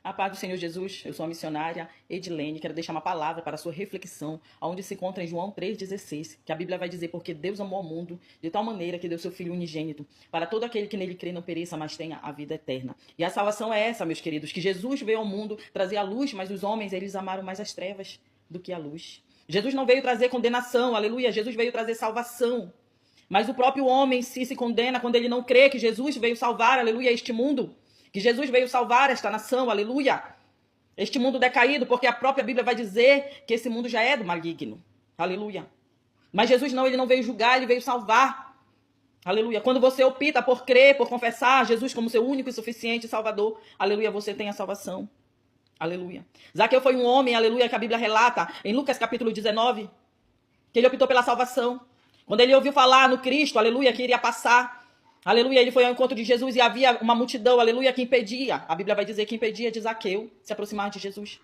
A paz do Senhor Jesus, eu sou a missionária Edilene, quero deixar uma palavra para a sua reflexão, onde se encontra em João 3,16, que a Bíblia vai dizer, porque Deus amou o mundo de tal maneira que deu seu Filho unigênito, para todo aquele que nele crê não pereça, mas tenha a vida eterna. E a salvação é essa, meus queridos, que Jesus veio ao mundo trazer a luz, mas os homens, eles amaram mais as trevas do que a luz. Jesus não veio trazer condenação, aleluia, Jesus veio trazer salvação. Mas o próprio homem se condena quando ele não crê que Jesus veio salvar, aleluia, este mundo. Que Jesus veio salvar esta nação, aleluia. Este mundo decaído, porque a própria Bíblia vai dizer que esse mundo já é do maligno. Aleluia. Mas Jesus não, ele não veio julgar, ele veio salvar. Aleluia. Quando você opta por crer, por confessar Jesus como seu único e suficiente Salvador, aleluia, você tem a salvação. Aleluia. Zaqueu foi um homem, aleluia, que a Bíblia relata em Lucas capítulo 19, que ele optou pela salvação. Quando ele ouviu falar no Cristo, aleluia, que iria passar, aleluia, ele foi ao encontro de Jesus e havia uma multidão, aleluia, que impedia. A Bíblia vai dizer que impedia de Zaqueu se aproximar de Jesus.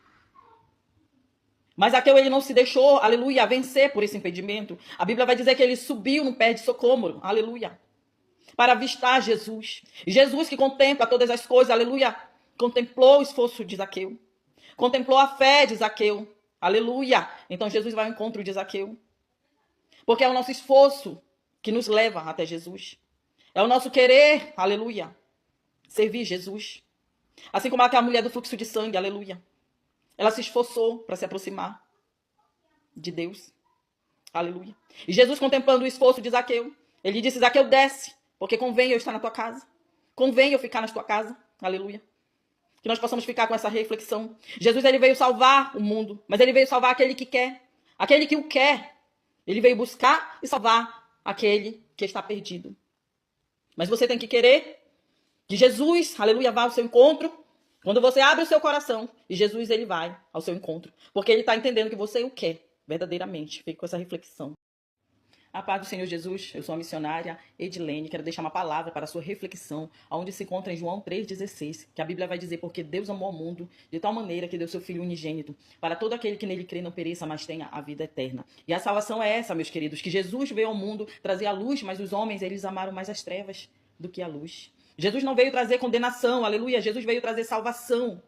Mas Zaqueu, ele não se deixou, aleluia, vencer por esse impedimento. A Bíblia vai dizer que ele subiu no pé de socômoro, aleluia, para avistar Jesus. E Jesus que contempla todas as coisas, aleluia, contemplou o esforço de Zaqueu. Contemplou a fé de Zaqueu, aleluia. Então Jesus vai ao encontro de Zaqueu. Porque é o nosso esforço que nos leva até Jesus. É o nosso querer, aleluia, servir Jesus. Assim como aquela mulher do fluxo de sangue, aleluia. Ela se esforçou para se aproximar de Deus. Aleluia. E Jesus, contemplando o esforço de Zaqueu, ele disse: Zaqueu, desce, porque convém eu estar na tua casa. Convém eu ficar na tua casa. Aleluia. Que nós possamos ficar com essa reflexão. Jesus, ele veio salvar o mundo, mas ele veio salvar aquele que quer. Aquele que o quer. Ele veio buscar e salvar aquele que está perdido. Mas você tem que querer que Jesus, aleluia, vá ao seu encontro. Quando você abre o seu coração, e Jesus, ele vai ao seu encontro. Porque ele está entendendo que você o quer verdadeiramente. Fique com essa reflexão. A paz do Senhor Jesus, eu sou a missionária Edilene, quero deixar uma palavra para a sua reflexão, onde se encontra em João 3,16, que a Bíblia vai dizer, porque Deus amou o mundo de tal maneira que deu seu Filho unigênito, para todo aquele que nele crê não pereça, mas tenha a vida eterna. E a salvação é essa, meus queridos, que Jesus veio ao mundo trazer a luz, mas os homens, eles amaram mais as trevas do que a luz. Jesus não veio trazer condenação, aleluia, Jesus veio trazer salvação.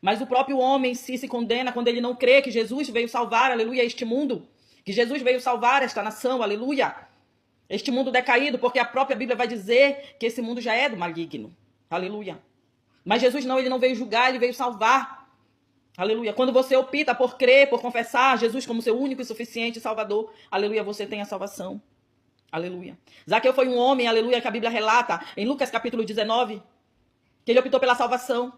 Mas o próprio homem se condena quando ele não crê que Jesus veio salvar, aleluia, este mundo. Que Jesus veio salvar esta nação, aleluia. Este mundo decaído, porque a própria Bíblia vai dizer que esse mundo já é do maligno. Aleluia. Mas Jesus não, ele não veio julgar, ele veio salvar. Aleluia. Quando você opta por crer, por confessar Jesus como seu único e suficiente Salvador, aleluia, você tem a salvação. Aleluia. Zaqueu foi um homem, aleluia, que a Bíblia relata em Lucas capítulo 19, que ele optou pela salvação.